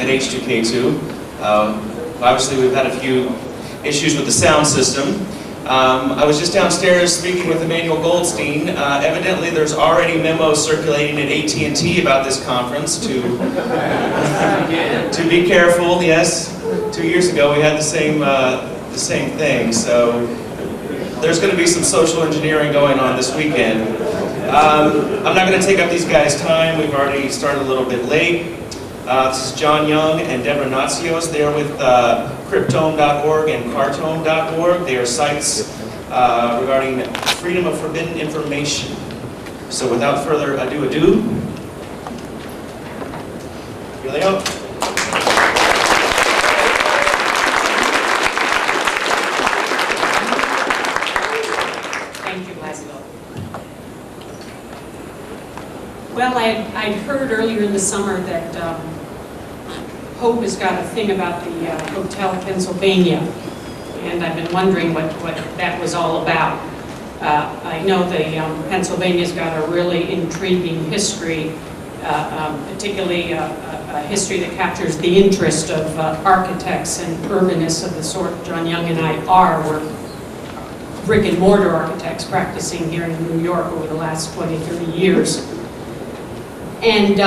at H2K2. Obviously, we've had a few issues with the sound system. I was just downstairs speaking with Emmanuel Goldstein. Evidently, there's already memos circulating at AT&T about this conference to be careful. Yes, 2 years ago we had the same thing. So there's going to be some social engineering going on this weekend. I'm not going to take up these guys' time. We've already started a little bit late. This is John Young and Deborah Natsios. They are with Cryptome.org and Cartome.org. They are sites regarding freedom of forbidden information. So without further ado, here they go. Thank you, Laszlo. Well, I'd heard earlier in the summer that Hope has got a thing about the Hotel Pennsylvania, and I've been wondering what that was all about. I know the Pennsylvania's got a really intriguing history, particularly a history that captures the interest of architects and urbanists of the sort John Young and I are. We're brick and mortar architects practicing here in New York over the last 20, 30 years. And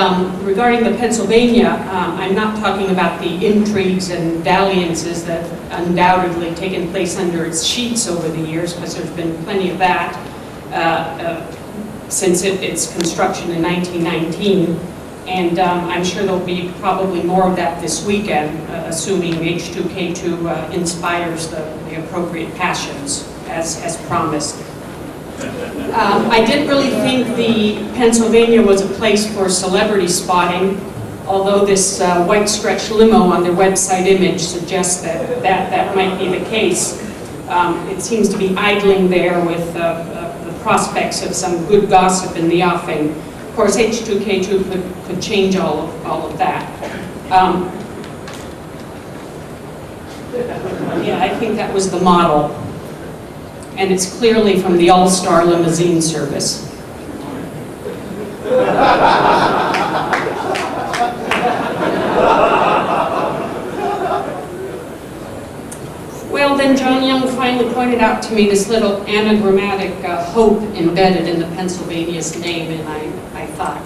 regarding the Pennsylvania, I'm not talking about the intrigues and dalliances that undoubtedly taken place under its sheets over the years, because there's been plenty of that since its construction in 1919. And I'm sure there'll be probably more of that this weekend, assuming H2K2 inspires the appropriate passions, as promised. I didn't really think the Pennsylvania was a place for celebrity spotting, although this white stretch limo on their website image suggests that might be the case. It seems to be idling there with the prospects of some good gossip in the offing. Of course, H2K2 could change all of that. Yeah, I think that was the model. And it's clearly from the All-Star limousine service. Well, then John Young finally pointed out to me this little anagrammatic hope embedded in the Pennsylvania's name, and I thought,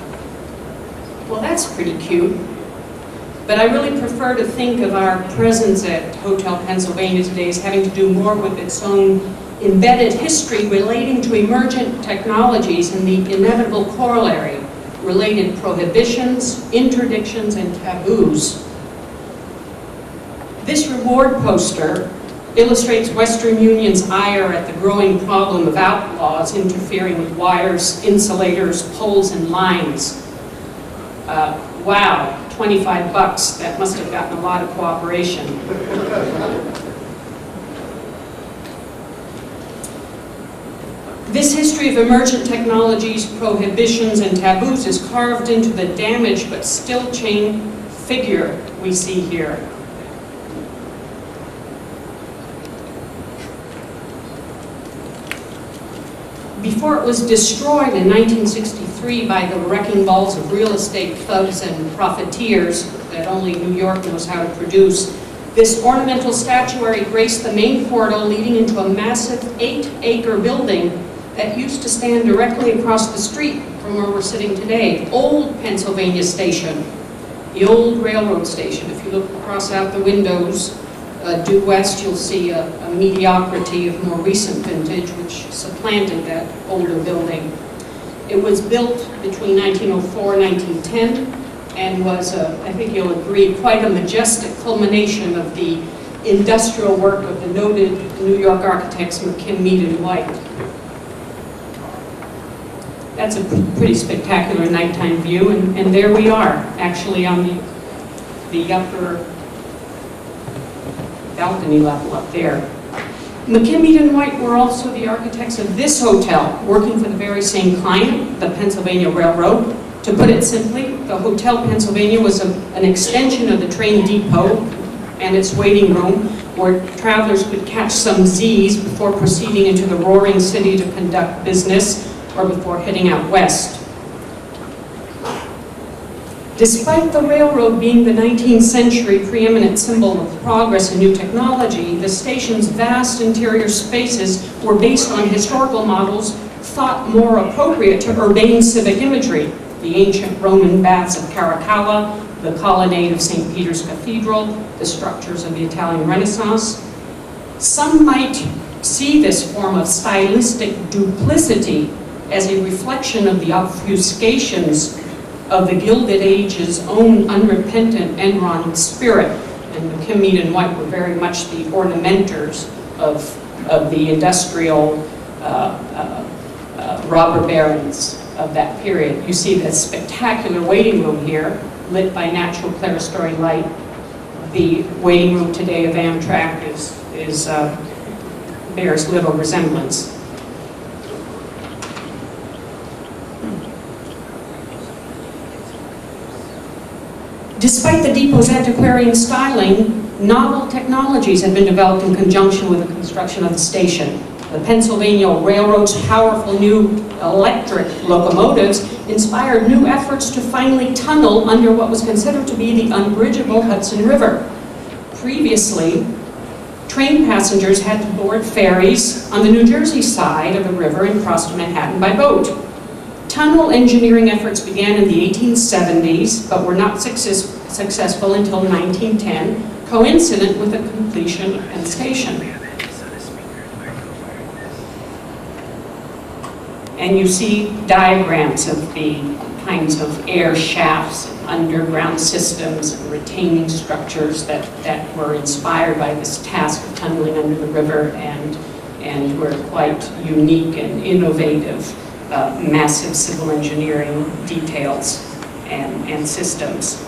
well, that's pretty cute. But I really prefer to think of our presence at Hotel Pennsylvania today as having to do more with its own embedded history relating to emergent technologies and the inevitable corollary, related prohibitions, interdictions, and taboos. This reward poster illustrates Western Union's ire at the growing problem of outlaws interfering with wires, insulators, poles, and lines. Wow, 25 bucks. That must have gotten a lot of cooperation. This history of emergent technologies, prohibitions, and taboos is carved into the damaged but still chain figure we see here. Before it was destroyed in 1963 by the wrecking balls of real estate thugs and profiteers that only New York knows how to produce, this ornamental statuary graced the main portal leading into a massive 8-acre building that used to stand directly across the street from where we're sitting today, Old Pennsylvania Station, the old railroad station. If you look across out the windows due west, you'll see a mediocrity of more recent vintage, which supplanted that older building. It was built between 1904 and 1910, and was, I think you'll agree, quite a majestic culmination of the industrial work of the noted New York architects McKim, and White. That's a pretty spectacular nighttime view, and there we are, actually on the upper balcony level up there. McKim, and White were also the architects of this hotel, working for the very same client, the Pennsylvania Railroad. To put it simply, the Hotel Pennsylvania was an extension of the train depot and its waiting room, where travelers could catch some Z's before proceeding into the roaring city to conduct business, or before heading out west. Despite the railroad being the 19th century preeminent symbol of progress and new technology, the station's vast interior spaces were based on historical models thought more appropriate to urbane civic imagery. The ancient Roman baths of Caracalla, the colonnade of St. Peter's Cathedral, the structures of the Italian Renaissance. Some might see this form of stylistic duplicity as a reflection of the obfuscations of the Gilded Age's own unrepentant Enron spirit. And McKim, and White were very much the ornamenters of the industrial robber barons of that period. You see this spectacular waiting room here, lit by natural clerestory light. The waiting room today of Amtrak bears little resemblance. Despite the depot's antiquarian styling, novel technologies had been developed in conjunction with the construction of the station. The Pennsylvania Railroad's powerful new electric locomotives inspired new efforts to finally tunnel under what was considered to be the unbridgeable Hudson River. Previously, train passengers had to board ferries on the New Jersey side of the river and cross to Manhattan by boat. Tunnel engineering efforts began in the 1870s, but were not successful until 1910, coincident with the completion of the station. And you see diagrams of the kinds of air shafts, underground systems, and retaining structures that were inspired by this task of tunneling under the river and were quite unique and innovative, massive civil engineering details and systems.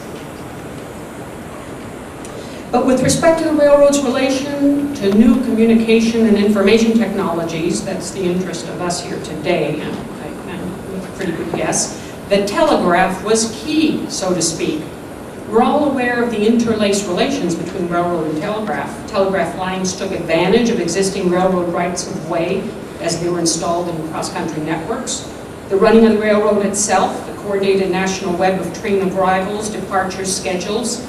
But with respect to the railroad's relation to new communication and information technologies, that's the interest of us here today, and with a pretty good guess, the telegraph was key, so to speak. We're all aware of the interlaced relations between railroad and telegraph. Telegraph lines took advantage of existing railroad rights of way as they were installed in cross-country networks. The running of the railroad itself, the coordinated national web of train arrivals, departures, schedules,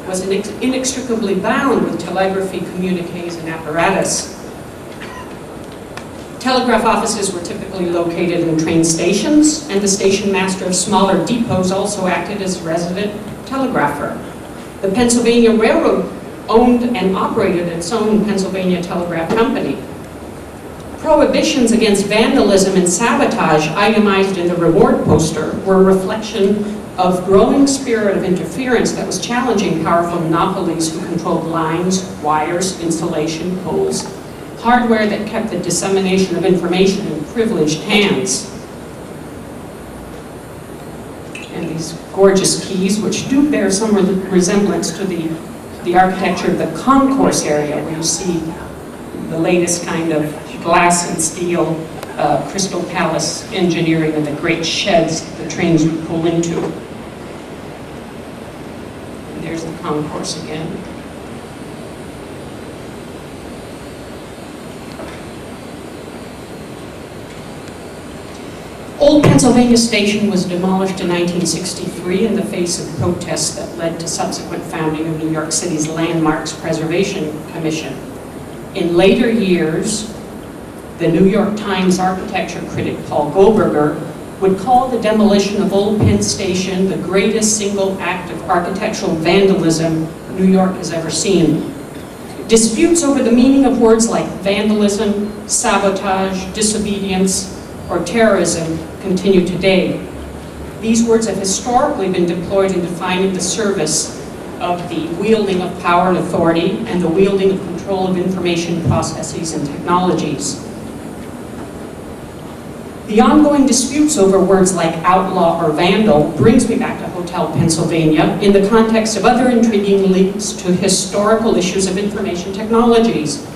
was inextricably bound with telegraphy, communiques, and apparatus. Telegraph offices were typically located in train stations, and the station master of smaller depots also acted as resident telegrapher. The Pennsylvania Railroad owned and operated its own Pennsylvania Telegraph Company. Prohibitions against vandalism and sabotage itemized in the reward poster were a reflection of growing spirit of interference that was challenging powerful monopolies who controlled lines, wires, insulation, poles, hardware that kept the dissemination of information in privileged hands. And these gorgeous keys, which do bear some resemblance to the architecture of the concourse area, where you see the latest kind of glass and steel Crystal Palace engineering and the great sheds the trains would pull into. And there's the concourse again. Old Pennsylvania Station was demolished in 1963 in the face of protests that led to subsequent founding of New York City's Landmarks Preservation Commission. In later years, the New York Times architecture critic Paul Goldberger would call the demolition of Old Penn Station the greatest single act of architectural vandalism New York has ever seen. Disputes over the meaning of words like vandalism, sabotage, disobedience, or terrorism continue today. These words have historically been deployed in defining the service of the wielding of power and authority and the wielding of control of information processes and technologies. The ongoing disputes over words like outlaw or vandal brings me back to Hotel Pennsylvania in the context of other intriguing links to historical issues of information technologies.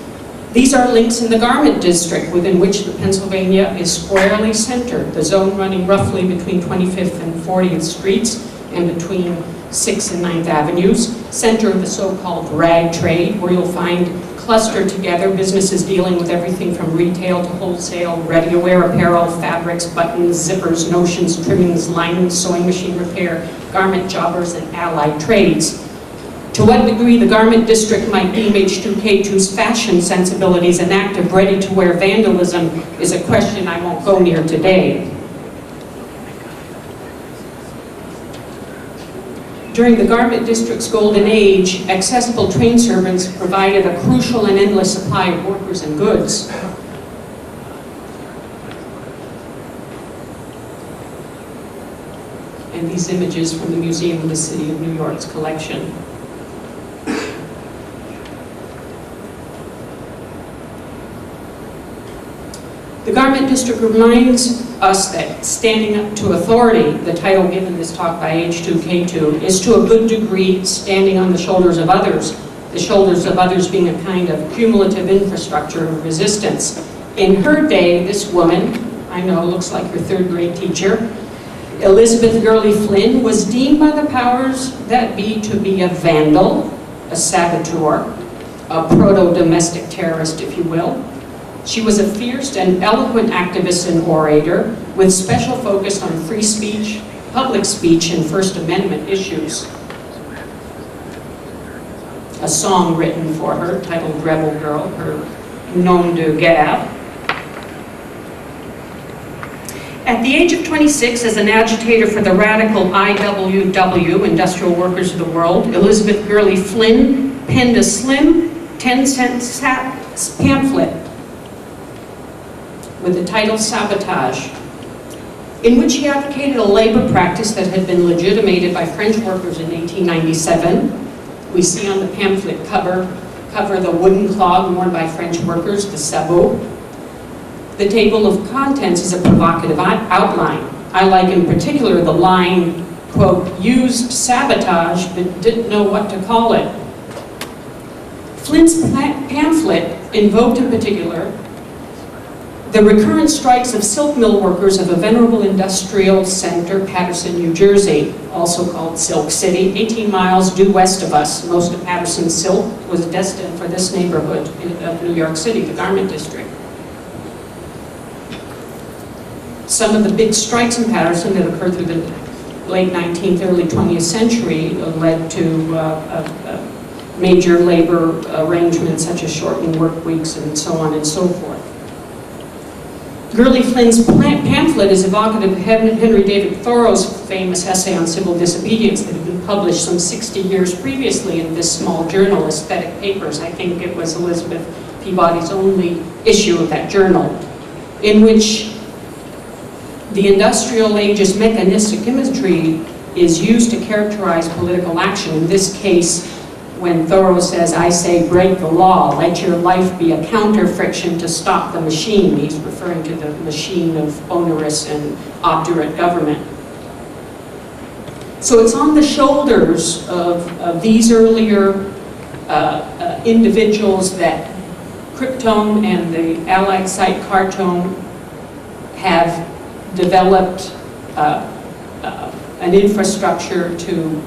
These are links in the garment district within which the Pennsylvania is squarely centered, the zone running roughly between 25th and 40th Streets and between 6th and 9th Avenues, center of the so-called rag trade, where you'll find clustered together businesses dealing with everything from retail to wholesale, ready-to-wear apparel, fabrics, buttons, zippers, notions, trimmings, linings, sewing machine repair, garment jobbers, and allied trades. To what degree the garment district might deem H2K2's fashion sensibilities an act of ready-to-wear vandalism is a question I won't go near today. During the garment district's golden age, accessible train servants provided a crucial and endless supply of workers and goods. And these images from the Museum of the City of New York's collection. The garment district reminds us that standing up to authority, the title given this talk by H2K2, is to a good degree standing on the shoulders of others, the shoulders of others being a kind of cumulative infrastructure of resistance. In her day, this woman, I know looks like your third grade teacher, Elizabeth Gurley Flynn, was deemed by the powers that be to be a vandal, a saboteur, a proto-domestic terrorist, if you will. She was a fierce and eloquent activist and orator with special focus on free speech, public speech, and First Amendment issues. A song written for her titled Rebel Girl, her nom de guerre. At the age of 26, as an agitator for the radical IWW, Industrial Workers of the World, Elizabeth Gurley Flynn penned a slim 10-cent pamphlet with the title Sabotage, in which he advocated a labor practice that had been legitimated by French workers in 1897. We see on the pamphlet cover the wooden clog worn by French workers, the sabot. The table of contents is a provocative outline. I like in particular the line, quote, used sabotage but didn't know what to call it. Flynn's pamphlet invoked in particular the recurrent strikes of silk mill workers of a venerable industrial center, Paterson, New Jersey, also called Silk City, 18 miles due west of us. Most of Paterson's silk was destined for this neighborhood of New York City, the garment district. Some of the big strikes in Paterson that occurred through the late 19th, early 20th century led to major labor arrangements such as shortening work weeks and so on and so forth. Gurley Flynn's pamphlet is evocative of Henry David Thoreau's famous essay on civil disobedience that had been published some 60 years previously in this small journal, Aesthetic Papers. I think it was Elizabeth Peabody's only issue of that journal, in which the industrial age's mechanistic imagery is used to characterize political action. In this case, when Thoreau says, I say break the law, let your life be a counter-friction to stop the machine. He's referring to the machine of onerous and obdurate government. So it's on the shoulders of these earlier individuals that Kryptome and the allied site Cartome have developed an infrastructure to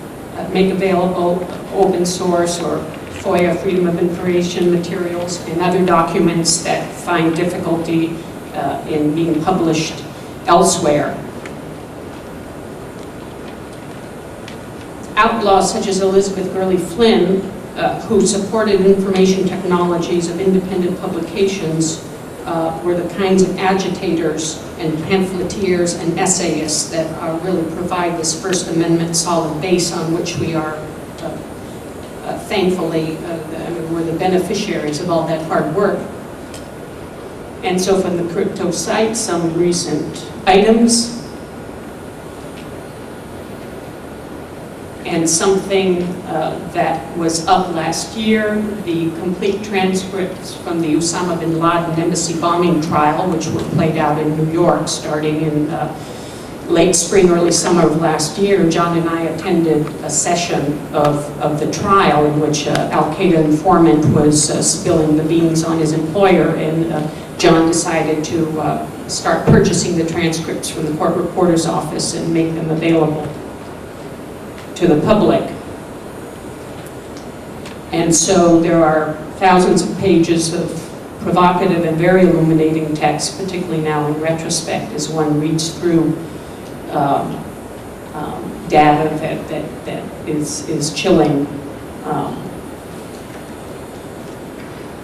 make available open source or FOIA, Freedom of Information materials, and other documents that find difficulty in being published elsewhere. Outlaws such as Elizabeth Gurley Flynn, who supported information technologies of independent publications, were the kinds of agitators and pamphleteers and essayists that really provide this First Amendment solid base on which we are thankfully, we're the beneficiaries of all that hard work. And so from the crypto site, some recent items, and something that was up last year, the complete transcripts from the Osama bin Laden embassy bombing trial, which were played out in New York starting in late spring, early summer of last year. John and I attended a session of the trial in which Al-Qaeda informant was spilling the beans on his employer, and John decided to start purchasing the transcripts from the court reporter's office and make them available. to the public. And so there are thousands of pages of provocative and very illuminating text, particularly now in retrospect, as one reads through data that is chilling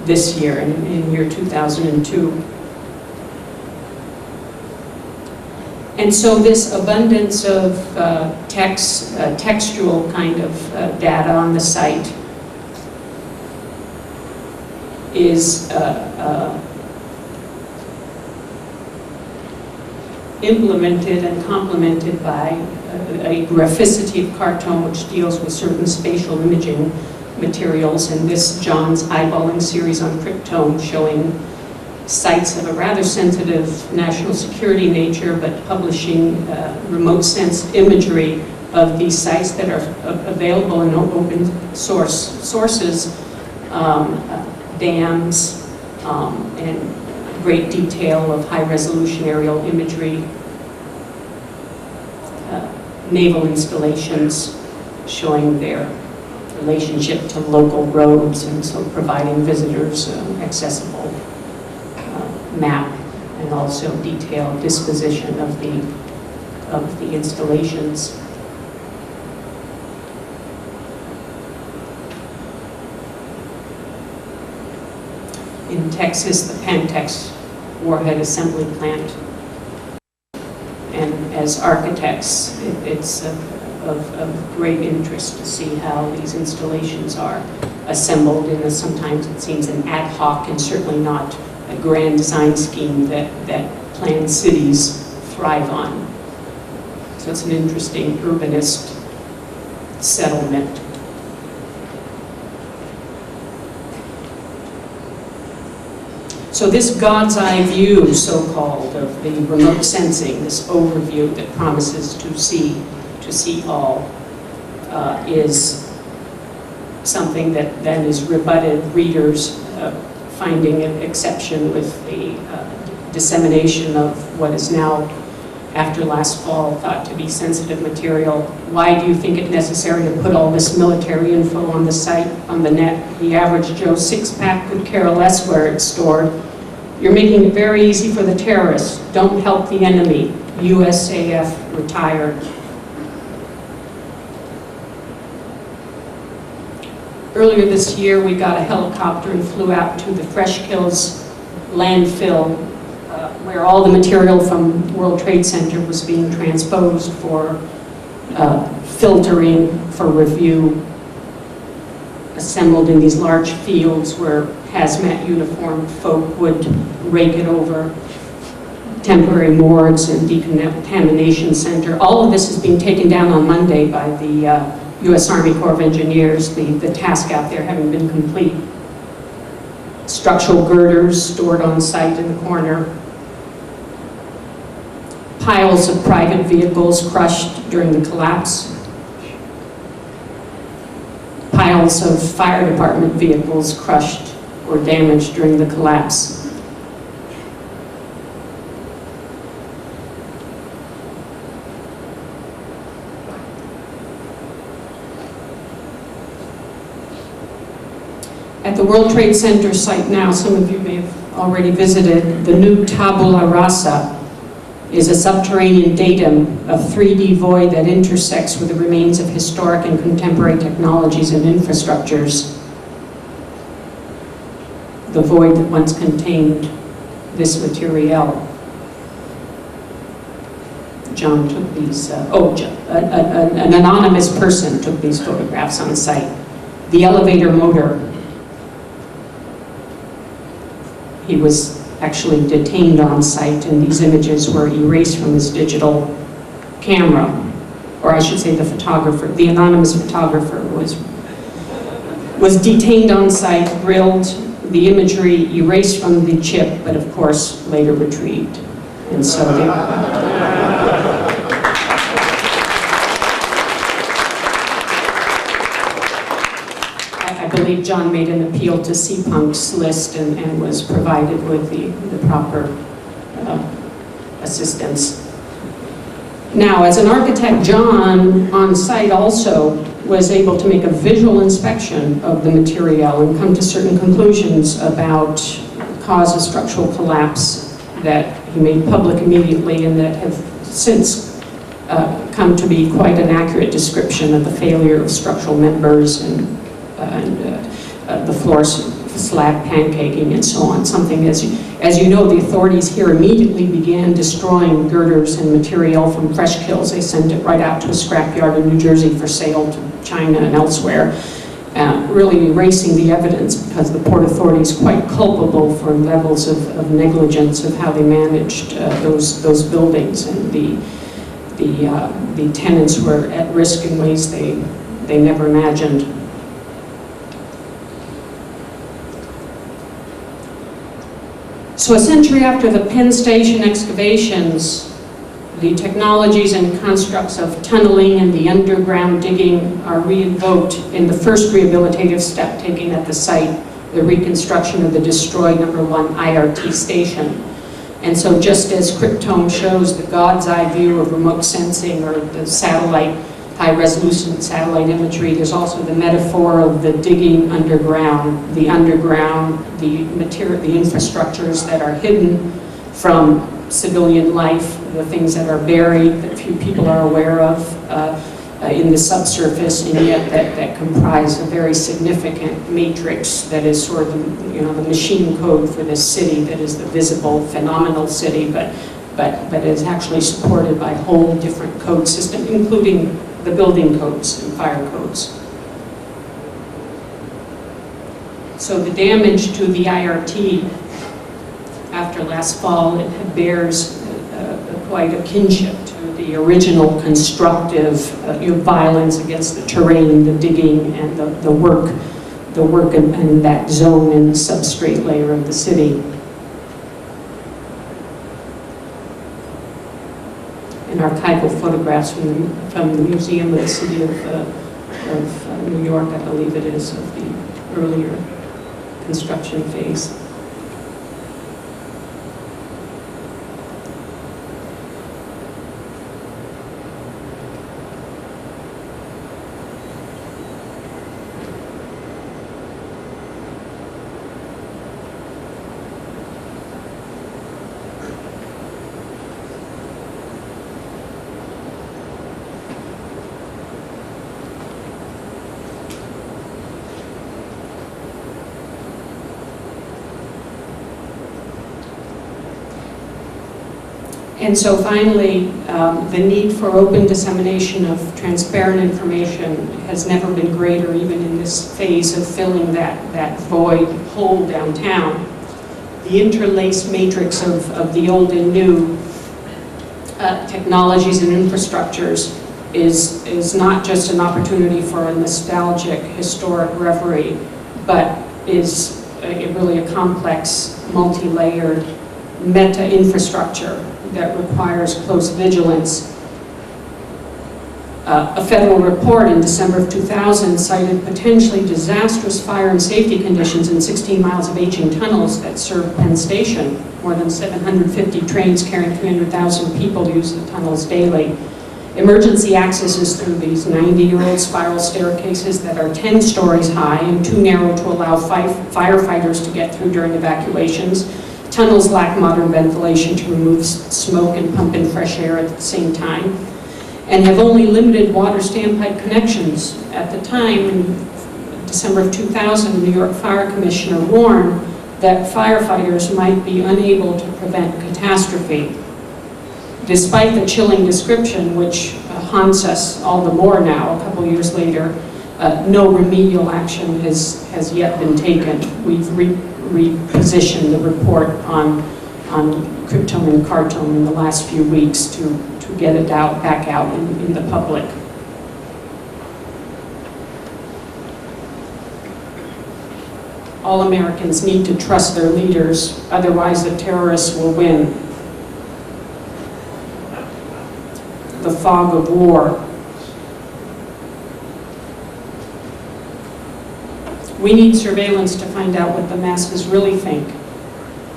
this year, in year 2002. And so this abundance of textual kind of data on the site is implemented and complemented by a graphicity of cartone which deals with certain spatial imaging materials, and this John's eyeballing series on cryptome showing sites of a rather sensitive national security nature, but publishing remote sense imagery of these sites that are available in open sources, dams, and great detail of high-resolution aerial imagery, naval installations showing their relationship to local roads, and so providing visitors accessible map and also detailed disposition of the installations. In Texas, the Pantex warhead assembly plant. And as architects, it's of great interest to see how these installations are assembled in sometimes it seems an ad hoc and certainly not a grand design scheme that planned cities thrive on. So it's an interesting urbanist settlement. So this God's eye view, so-called, of the remote sensing, this overview that promises to see all, is something that then is rebutted, readers finding an exception with the dissemination of what is now, after last fall, thought to be sensitive material. Why do you think it necessary to put all this military info on the site, on the net? The average Joe six-pack could care less where it's stored. You're making it very easy for the terrorists. Don't help the enemy. USAF retired. Earlier this year, we got a helicopter and flew out to the Fresh Kills landfill, where all the material from World Trade Center was being transposed for filtering, for review, assembled in these large fields where hazmat uniformed folk would rake it over, temporary morgues and decontamination center. All of this is being taken down on Monday by the U.S. Army Corps of Engineers, the task out there having been complete. Structural girders stored on site in the corner. Piles of private vehicles crushed during the collapse. Piles of fire department vehicles crushed or damaged during the collapse. At the World Trade Center site now, some of you may have already visited, the new Tabula Rasa is a subterranean datum of 3D void that intersects with the remains of historic and contemporary technologies and infrastructures. The void that once contained this material. John took these, an anonymous person took these photographs on site. The elevator motor. He was actually detained on site, and these images were erased from his digital camera, or I should say the photographer, the anonymous photographer was detained on site, grilled, the imagery erased from the chip, but of course later retrieved. And so I believe John made an appeal to CPUNK's list and was provided with the proper assistance. Now, as an architect, John, on site also was able to make a visual inspection of the material and come to certain conclusions about cause of structural collapse that he made public immediately and that have since come to be quite an accurate description of the failure of structural members and the floor slab pancaking and so on. Something, as you know, the authorities here immediately began destroying girders and material from fresh kills. They sent it right out to a scrapyard in New Jersey for sale to China and elsewhere, really erasing the evidence because the Port Authority is quite culpable for levels of negligence of how they managed those buildings, and the tenants were at risk in ways they never imagined. So a century after the Penn Station excavations, the technologies and constructs of tunneling and the underground digging are re-invoked in the first rehabilitative step taken at the site, the reconstruction of the destroyed #1 IRT station. And so just as Kryptone shows the God's eye view of remote sensing or the satellite, high-resolution satellite imagery, there's also the metaphor of the digging underground, the material, the infrastructures that are hidden from civilian life, the things that are buried that few people are aware of in the subsurface, and yet that comprise a very significant matrix that is sort of the machine code for this city that is the visible, phenomenal city, but is actually supported by a whole different code system, including the building codes and fire codes. So the damage to the IRT after last fall, it bears quite a kinship to the original constructive violence against the terrain, the digging, and the work in that zone in the substrate layer of the city. And archival photographs from the Museum of the City of New York, I believe it is, of the earlier construction phase. And so finally, the need for open dissemination of transparent information has never been greater, even in this phase of filling that void hole downtown. The interlaced matrix of the old and new technologies and infrastructures is not just an opportunity for a nostalgic, historic reverie, but is really a complex, multi-layered meta-infrastructure that requires close vigilance. A federal report in December of 2000 cited potentially disastrous fire and safety conditions in 16 miles of aging tunnels that serve Penn Station. More than 750 trains carrying 300,000 people use the tunnels daily. Emergency access is through these 90-year-old spiral staircases that are 10 stories high and too narrow to allow firefighters to get through during evacuations. Tunnels lack modern ventilation to remove smoke and pump in fresh air at the same time, and have only limited water standpipe connections. At the time, in December of 2000, the New York Fire Commissioner warned that firefighters might be unable to prevent catastrophe. Despite the chilling description, which haunts us all the more now, a couple years later, no remedial action has yet been taken. We've repositioned the report on Kryptone and Cartone in the last few weeks to get it back out in the public. All Americans need to trust their leaders, otherwise the terrorists will win. The fog of war. We need surveillance to find out what the masses really think.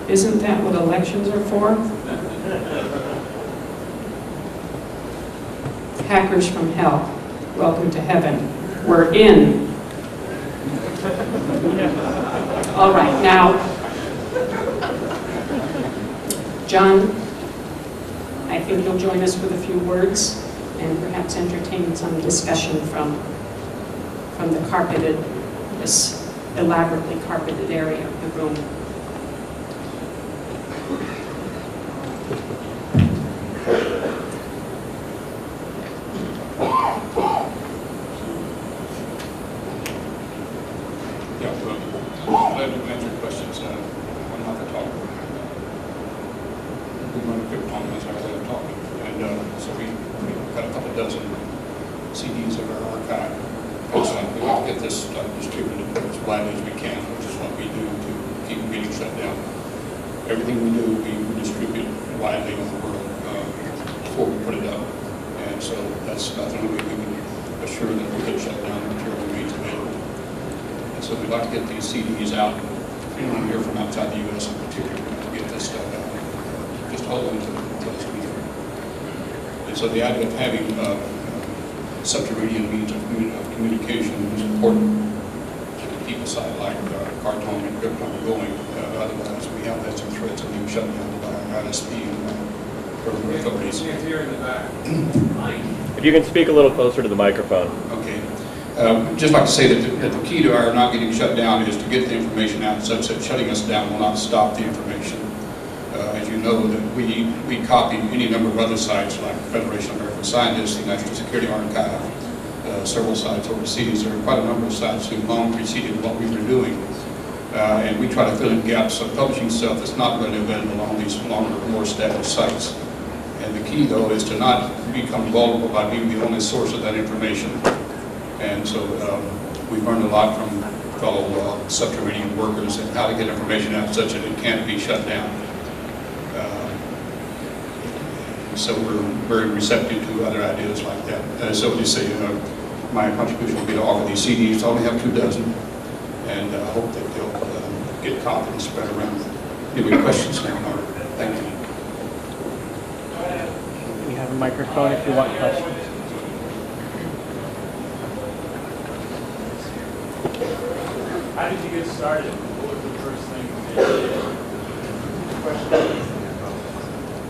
Isn't that what elections are for? hackers from hell. Welcome to heaven. We're in. All right, now, John, I think you'll join us with a few words and perhaps entertain some discussion from the carpeted, this elaborately carpeted area of the room. Glad to answer questions. I'm not the talker. We run a quick comments after I've talked. And so we've got a couple dozen CDs of our archive. We want to get this stuff distributed as widely as we can, which is what we do to keep getting shut down. Everything we do, we distribute widely in the world before we put it up. And so that's the only way we can assure that we get shut down, the material remains available. So we'd like to get these CDs out. Anyone here from outside the U.S. in particular to get this stuff out. Just hold on to this weekend. And so the idea of having subterranean means of communication is important to keep a site like Cartone and Krypton going. Otherwise, we have had some threats of being shut down by our ISP and further authorities. Here in the back. If you can speak a little closer to the microphone. Okay. Just like to say that the key to our not getting shut down is to get the information out such that shutting us down will not stop the information. As you know, that we copy any number of other sites like Federation of American Scientists, the National Security Archive, several sites overseas. There are quite a number of sites who long preceded what we were doing. And we try to fill in gaps of publishing stuff that's not readily available on these longer, more established sites. And the key, though, is to not become vulnerable by being the only source of that information. And so we've learned a lot from fellow subterranean workers and how to get information out such that it can't be shut down. So we're very receptive to other ideas like that. So to say, my contribution will be to offer these CDs. I only have 2 dozen, and I hope that they'll get confidence spread around. Any questions now, Mark? Thank you. We have a microphone if you want questions. How did you get started? What was the first thing you did?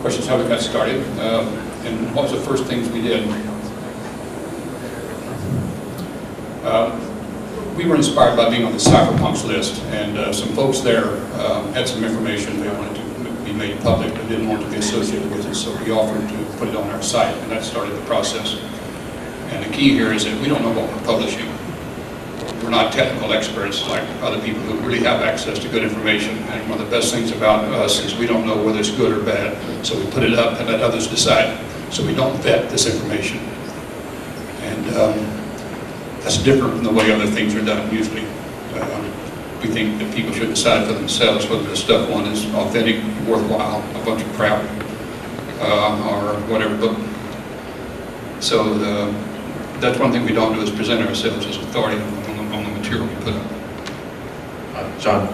Questions how we got started, and what was the first things we did? We were inspired by being on the cypherpunks list, and some folks there had some information they wanted to be made public but didn't want to be associated with it, so we offered to put it on our site, and that started the process. And the key here is that we don't know what we're publishing. We're not technical experts like other people who really have access to good information. And one of the best things about us is we don't know whether it's good or bad. So we put it up and let others decide. So we don't vet this information. And that's different from the way other things are done usually. We think that people should decide for themselves whether the stuff one is authentic, worthwhile, a bunch of crap, or whatever. But so that's one thing we don't do is present ourselves as authority on the material we put up. John,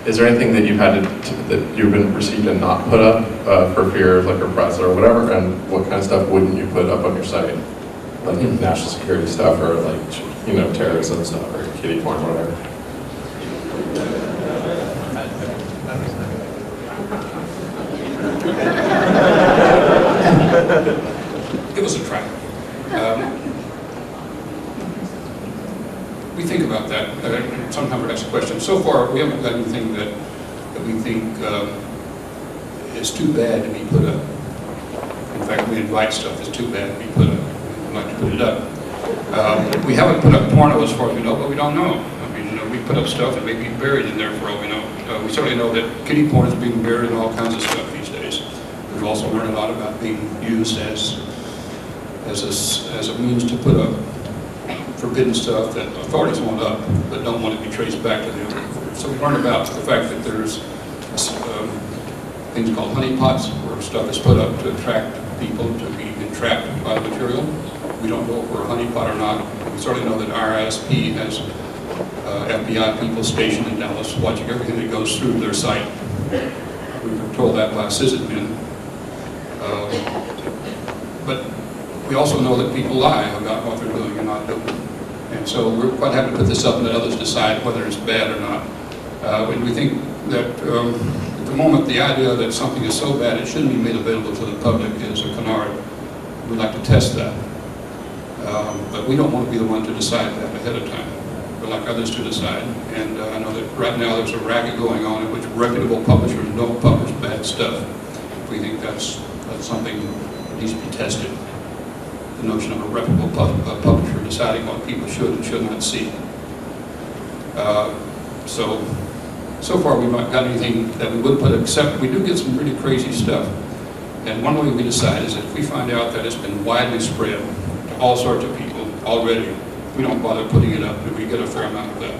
is there anything that you've had that you've been received and not put up for fear of like reprisal or whatever? And what kind of stuff wouldn't you put up on your site? Like national security stuff or like, you know, terrorism stuff or kiddie porn, whatever? Give us a try. We think about that. Sometimes we ask a question. So far, we haven't got anything that we think is too bad to be put up. In fact, we invite stuff that's too bad to be put up. We'd like to put it up. We haven't put up porno as far as we know, but we don't know. I mean, we put up stuff that may be buried in there for all we know. We certainly know that kiddie porn is being buried in all kinds of stuff these days. We've also learned a lot about being used as a means to put up forbidden stuff that authorities want up but don't want to be traced back to them. So we learned about the fact that there's things called honeypots where stuff is put up to attract people to be entrapped by the material. We don't know if we're a honeypot or not. We certainly know that our ISP has FBI people stationed in Dallas watching everything that goes through their site. We were told that by CISIT men. But we also know that people lie about what they're doing and not doing. And so we're quite happy to put this up and let others decide whether it's bad or not. When we think that at the moment the idea that something is so bad it shouldn't be made available to the public is a canard. We'd like to test that. But we don't want to be the one to decide that ahead of time. We'd like others to decide. And I know that right now there's a racket going on in which reputable publishers don't publish bad stuff. We think that's something that needs to be tested. The notion of a reputable publisher deciding what people should and should not see. So far we've not got anything that we would put, except we do get some really crazy stuff. And one way we decide is that if we find out that it's been widely spread to all sorts of people already, we don't bother putting it up, and we get a fair amount of that.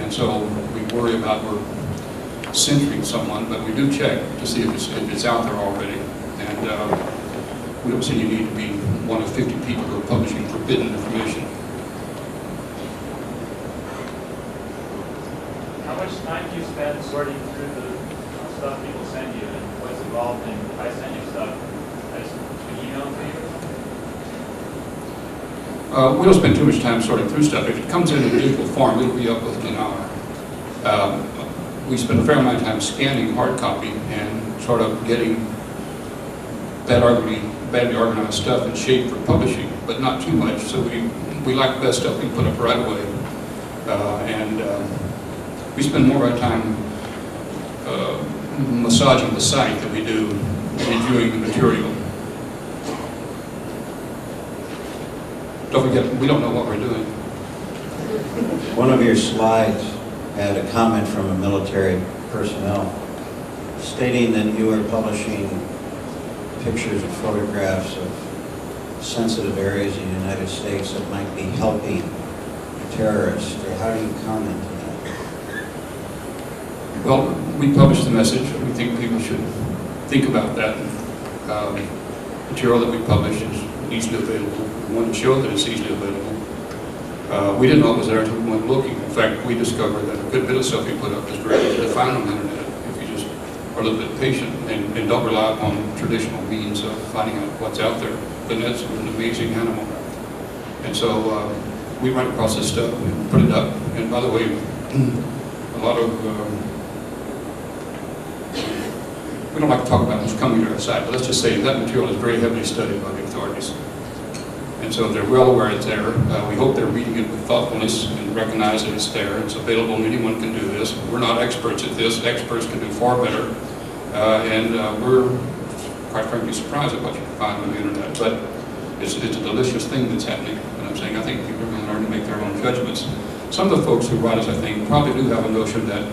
And so we worry about we're censoring someone, but we do check to see if it's out there already. And we don't see any need to be one of 50 people who are publishing forbidden information. How much time do you spend sorting through the stuff people send you, and what's involved in, if I send you stuff, I just email it to you? We don't spend too much time sorting through stuff. If it comes in digital form, it'll be up within an hour. We spend a fair amount of time scanning hard copy and sort of getting badly organized stuff in shape for publishing, but not too much. So we like the best stuff we put up right away. We spend more of our time massaging the site than we do reviewing the material. Don't forget, we don't know what we're doing. One of your slides had a comment from a military personnel stating that you are publishing pictures or photographs of sensitive areas in the United States that might be helping terrorists. How do you comment on that? Well, we publish the message. We think people should think about that. Material that we publish is easily available. We want to show that it's easily available. We didn't know it was there until we went looking. In fact, we discovered that a good bit of stuff we put up is very easy to find on the internet if you just are a little bit patient and don't rely upon traditional means of finding out what's out there. The net's an amazing animal. And so we run across this stuff and put it up. And by the way, a lot of we don't like to talk about who's coming to our site, but let's just say that material is very heavily studied by the authorities. And so they're well aware it's there. We hope they're reading it with thoughtfulness and recognize that it's there. It's available and anyone can do this. We're not experts at this. Experts can do far better. We're quite frankly surprised at what you can find on the internet. But it's a delicious thing that's happening. And I'm saying I think people are going to learn to make their own judgments. Some of the folks who write us, I think, probably do have a notion that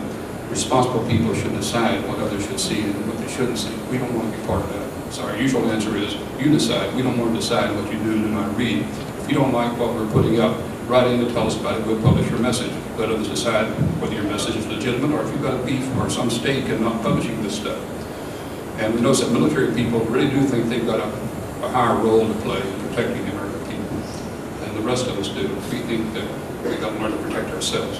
responsible people should decide what others should see and what they shouldn't see. We don't want to be part of that. So our usual answer is, you decide. We don't want to decide what you do and do not read. If you don't like what we're putting up, write in to tell us about it. We'll publish your message. Let others decide whether your message is legitimate or if you've got a beef or some stake in not publishing this stuff. And we notice that military people really do think they've got a higher role to play in protecting the American people than the rest of us do. We think that we've got to learn to protect ourselves.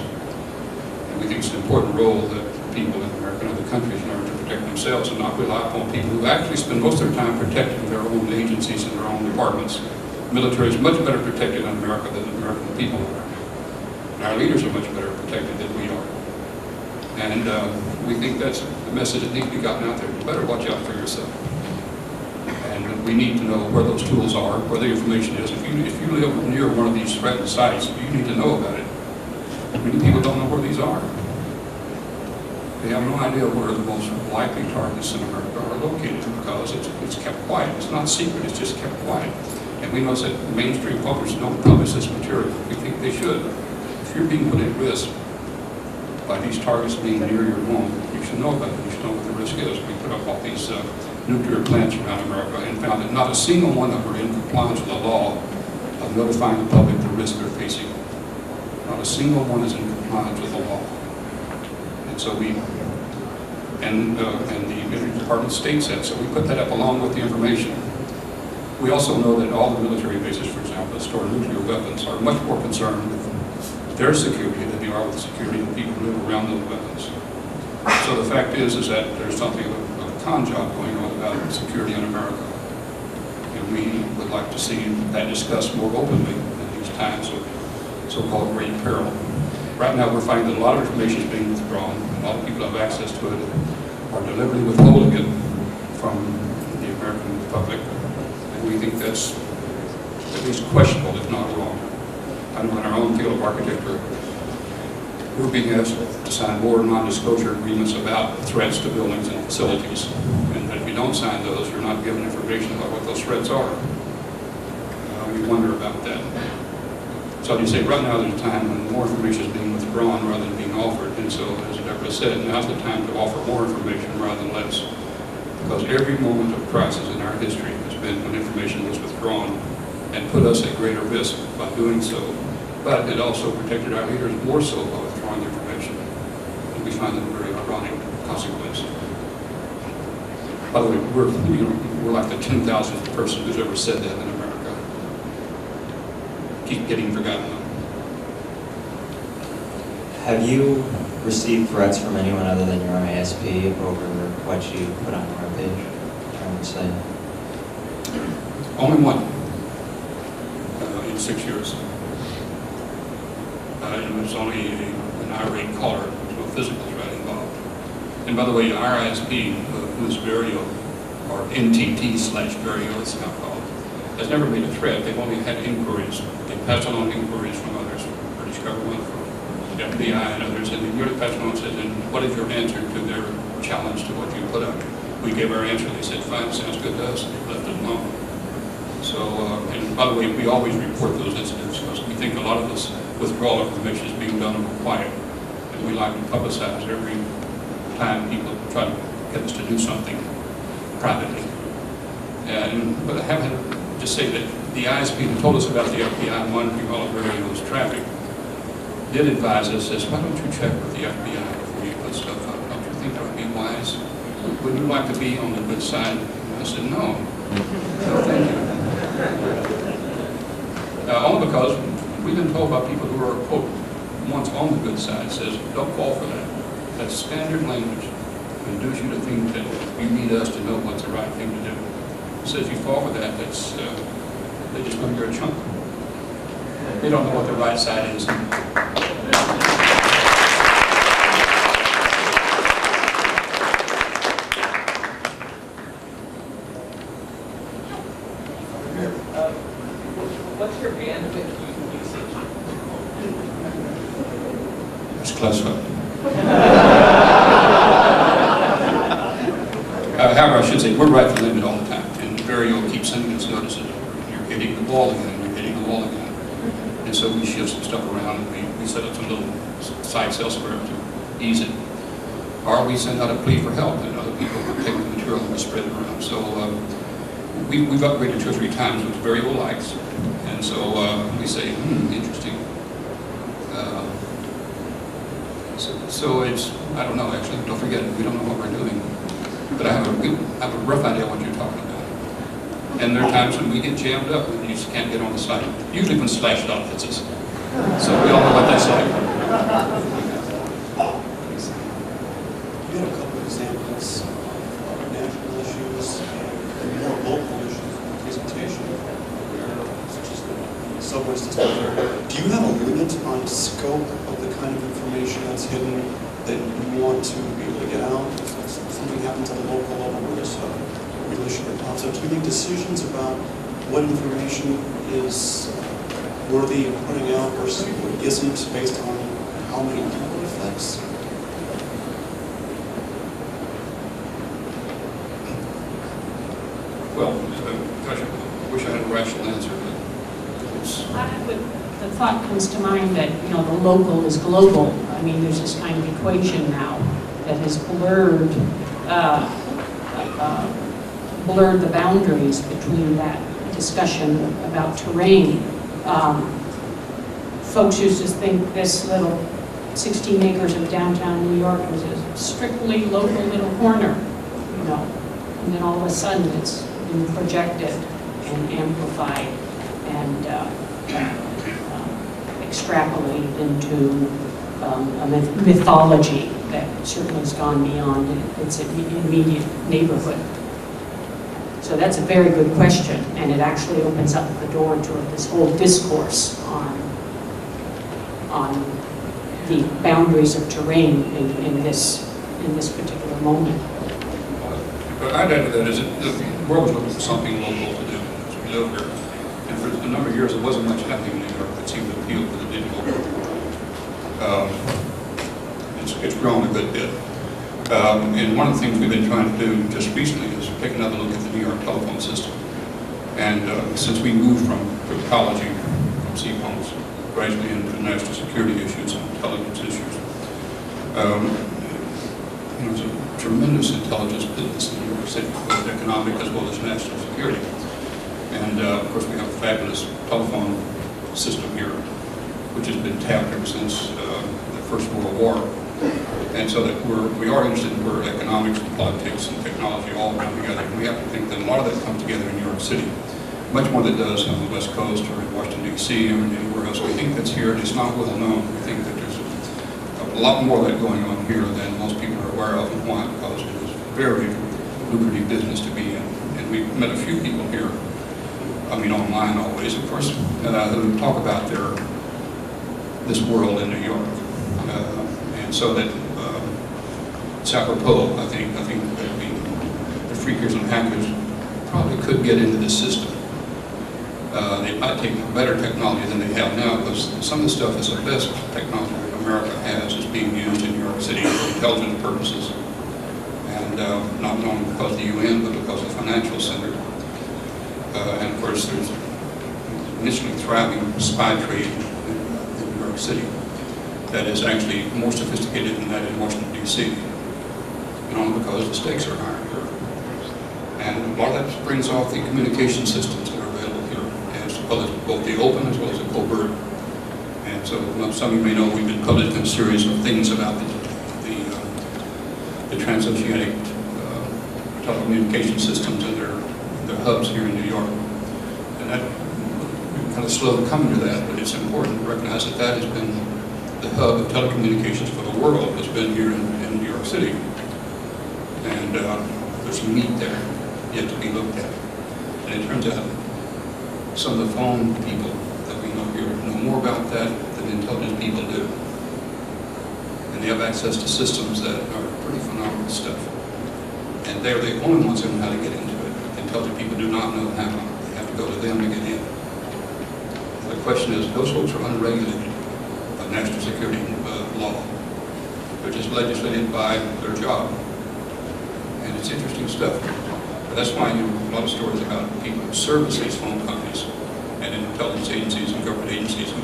We think it's an important role that people in America and other countries learn to protect themselves and not rely upon people who actually spend most of their time protecting their own agencies and their own departments. The military is much better protected in America than the American people are. And our leaders are much better protected than we are. And we think that's the message that needs to be gotten out there. You better watch out for yourself. And we need to know where those tools are, where the information is. If you live near one of these threatened sites, you need to know about it. Many people don't know where these are. They have no idea where the most likely targets in America are located because it's kept quiet. It's not secret, it's just kept quiet. And we notice that mainstream publishers don't publish this material. We think they should. If you're being put at risk by these targets being near your home, you should know about it. You should know what the risk is. We put up all these nuclear plants around America and found that not a single one of them are in compliance with the law of notifying the public the risk they're facing. Not a single one is in compliance with the law. And so the Military Department states that, so we put that up along with the information. We also know that all the military bases, for example, that store nuclear weapons are much more concerned with their security than they are with the security of the people who live around those weapons. So the fact is that there's something of a con job going on about security in America. And we would like to see that discussed more openly in these times of so-called great peril. Right now, we're finding that a lot of information is being withdrawn. A lot of people have access to it are deliberately withholding it from the American public. And we think that's at least questionable, if not wrong. I know in our own field of architecture, we're being asked to sign more non-disclosure agreements about threats to buildings and facilities. And that if you don't sign those, you're not given information about what those threats are. We wonder about that. So you say right now there's a time when more information is being withdrawn rather than being offered. And so, as Deborah said, now's the time to offer more information rather than less. Because every moment of crisis in our history has been when information was withdrawn and put us at greater risk by doing so. But it also protected our leaders more so by withdrawing information. And we find that a very ironic consequence. By the way, we're like the 10,000th person who's ever said that in America. Keep getting forgotten. Have you received threats from anyone other than your ISP over what you put on your webpage? I would say. Only one in 6 years. And it was only an irate caller, so a physical threat involved. And by the way, our ISP, who's Verio, or NTT/Verio, it's now called, has never made a threat. They've only had inquiries. They pass on inquiries from others, from the British government, from the FBI and others, and they merely pass on and said, and what is your answer to their challenge to what you put up? We gave our answer. They said, fine, sounds good to us, and they left it alone. So, and by the way, we always report those incidents because we think a lot of this withdrawal of information is being done in quiet, and we like to publicize every time people try to get us to do something privately. But I have had to just say that the ISP who told us about the FBI monitoring all of Verio's traffic did advise us, says, why don't you check with the FBI before you put stuff up? Don't you think that would be wise? Would you like to be on the good side? I said, no. No, thank you. Only because we've been told by people who are, quote, once on the good side, says, don't fall for that. That's standard language. It induces you to think that you need us to know what's the right thing to do. It says you fall for that, that's, they just know you're a chump. They don't know what the right side is. What's your bandwidth usage? It's classified. However, I should say, we're right to limit all the time. And Verio keeps sending us notices. You're hitting the wall again, you're hitting the wall again. And so we shift some stuff around, and we set up some little sites elsewhere to ease it. Or we send out a plea for help, and other people take the material and we spread it around. So we've upgraded 2 or 3 times, which Verio likes. And so we say, interesting. So it's, I don't know, actually, don't forget it, we don't know what we're doing. But I have a rough idea what you're talking about. And there are times when we get jammed up and you just can't get on the site. Usually when Slashdot hits us. So we all know what that's like. You had a couple of examples of national issues and more local issues in the presentation, such as the subway system. Do you have a limit on scope of the kind of information that's hidden that you want to be able to get out? If something happens at a local level where there's a real issue that pops up, do you make decisions about what information is worthy of putting out versus what isn't based on how many people it affects? Well, gosh, I wish I had a rational answer, but it's... The thought comes to mind that, you know, the local is global. I mean, there's this kind of equation now that has blurred the boundaries between that discussion about terrain. Folks used to think this little 16 acres of downtown New York was a strictly local little corner, you know, and then all of a sudden it's been projected and amplified and extrapolated into a mythology that certainly has gone beyond its immediate neighborhood. So that's a very good question, and it actually opens up the door to this whole discourse on the boundaries of terrain in this particular moment. But I'd add to that is that the world was looking for something local to do as we live here. And for a number of years, there wasn't much happening in New York that seemed to appeal to the digital world. It's grown a good bit. And one of the things we've been trying to do just recently is take another look at the New York telephone system. And since we moved from cryptology, from C-phones, gradually into national security issues and intelligence issues, there's a tremendous intelligence business in New York City, both economic as well as national security. And of course, we have a fabulous telephone system here, which has been tapped ever since the First World War. And so that we are interested in where economics, politics, and technology all come together. And we have to think that a lot of that comes together in New York City, much more than it does on the West Coast or in Washington, D.C. or anywhere else. We think that's here, and it's not well known. We think that there's a lot more of that going on here than most people are aware of, and why? Because it is very lucrative business to be in. And we've met a few people here, online always, of course, who talk about this world in New York. And so that it's apropos, I think that the freakers and hackers probably could get into this system. They might take better technology than they have now, because some of the stuff is the best technology that America has is being used in New York City for intelligence purposes. And not known because of the UN, but because of the financial center. And of course, there's initially thriving spy trade in New York City that is actually more sophisticated than that in Washington, D.C. Because the stakes are higher here. And a lot of that brings off the communication systems that are available here, as well as both the open as well as the covert. And so some of you may know we've been publishing a series of things about the transoceanic telecommunication systems and their hubs here in New York. And that, we're kind of slow coming to that, but it's important to recognize that that has been the hub of telecommunications for the world has been here in New York City. And there's some meat there yet to be looked at. And it turns out some of the phone people that we know here know more about that than intelligent people do. And they have access to systems that are pretty phenomenal stuff. And they're the only ones who know how to get into it. Intelligent people do not know how. They have to go to them to get in. The question is, those folks are unregulated by national security law. They're just legislated by their job. And it's interesting stuff. But that's why you have a lot of stories about people who service these phone companies and intelligence agencies and government agencies who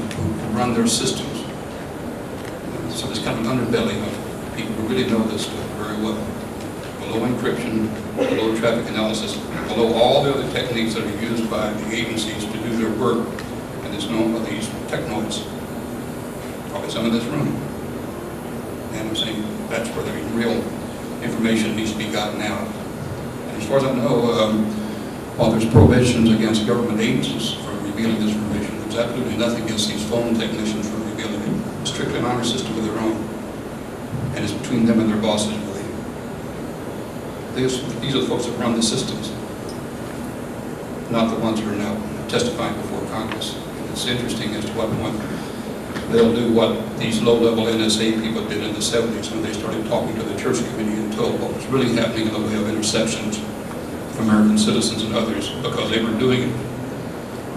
run their systems. So there's kind of an underbelly of people who really know this stuff very well. Below encryption, below traffic analysis, below all the other techniques that are used by the agencies to do their work, and it's known by these technoids, probably some in this room. And I'm saying that's where the real information needs to be gotten out. And as far as I know, while there's prohibitions against government agencies from revealing this information, there's absolutely nothing against these phone technicians from revealing it. It's strictly an honor system of their own. And it's between them and their bosses, really. These are the folks that run the systems, not the ones who are now testifying before Congress. And it's interesting as to what point they'll do what these low-level NSA people did in the 70s when they started talking to the church committee and told what was really happening in the way of interceptions of American citizens and others, because they were doing it.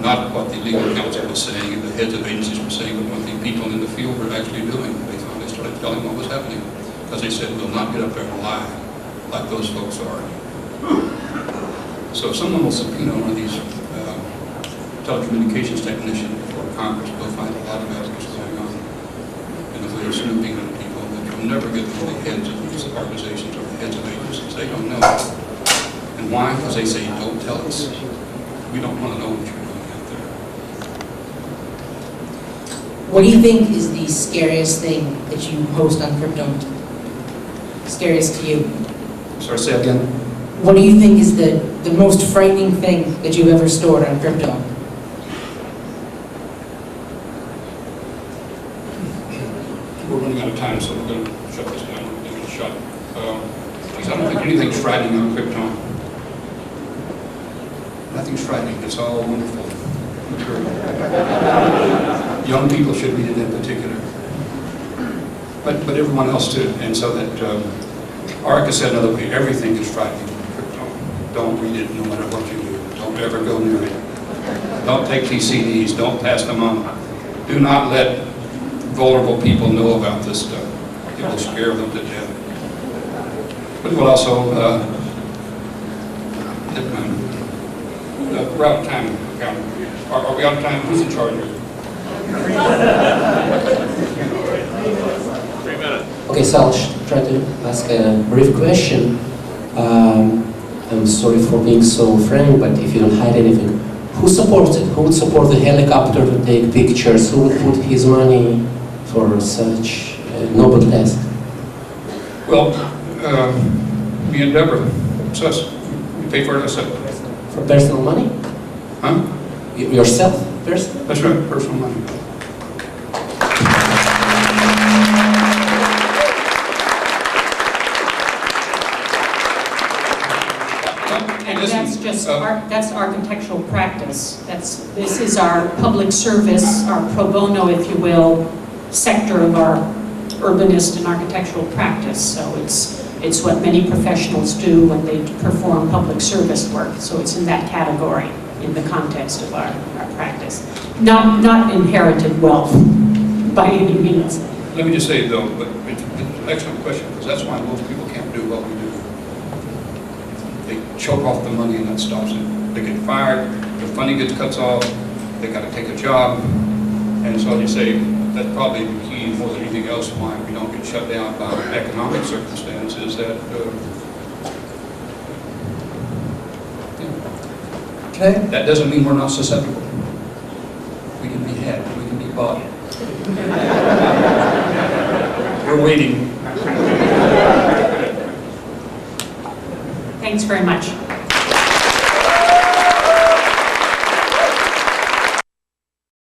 Not what the legal counsel was saying and the heads of agencies were saying, but what the people in the field were actually doing. They started telling what was happening, because they said, we'll not get up there and lie like those folks are. So if someone will subpoena one of these telecommunications technicians before Congress, we'll find a lot about what's going on in the way of snooping on people that you'll never get from the heads of these organizations or the heads of agencies. They don't know. And why? Because they say, don't tell us. We don't want to know what you're doing out there. What do you think is the scariest thing that you post on crypto? Scariest to you? Sorry, say again? What do you think is the most frightening thing that you've ever stored on crypto? We're running out of time, so we're going to shut this down. We're going to shut. Because I don't think anything's frightening on crypto. Nothing's frightening, it's all wonderful material. Young people should read it in particular. But everyone else too, and so that, Arica said another way, everything is frightening. Don't read it no matter what you do. Don't ever go near it. Don't take these CDs, don't pass them on. Do not let vulnerable people know about this stuff. It will scare them to death. But it will also, we're out of time. Are we out of time? Who's in charge of it? 3 minutes. Okay, so I'll try to ask a brief question. I'm sorry for being so frank, but if you don't hide anything, who supports it? Who would support the helicopter to take pictures? Who would put his money for such a noble task? Well, me and Deborah, it's us. We pay for it ourselves. For personal money? Huh? Yourself, personally? That's right, personal money. And that's just, that's architectural practice. This is our public service, our pro bono, if you will, sector of our urbanist and architectural practice. So it's what many professionals do when they perform public service work. So it's in that category in the context of our practice. Not inherited wealth by any means. Let me just say though, but it's an excellent question, because that's why most people can't do what we do. They choke off the money and that stops it. They get fired, the funding gets cut off, they got to take a job. And so you say, that's probably the key more than anything else why we don't get shut down by economic circumstances that, that doesn't mean we're not susceptible. We can be had, we can be bought. We're waiting. Thanks very much.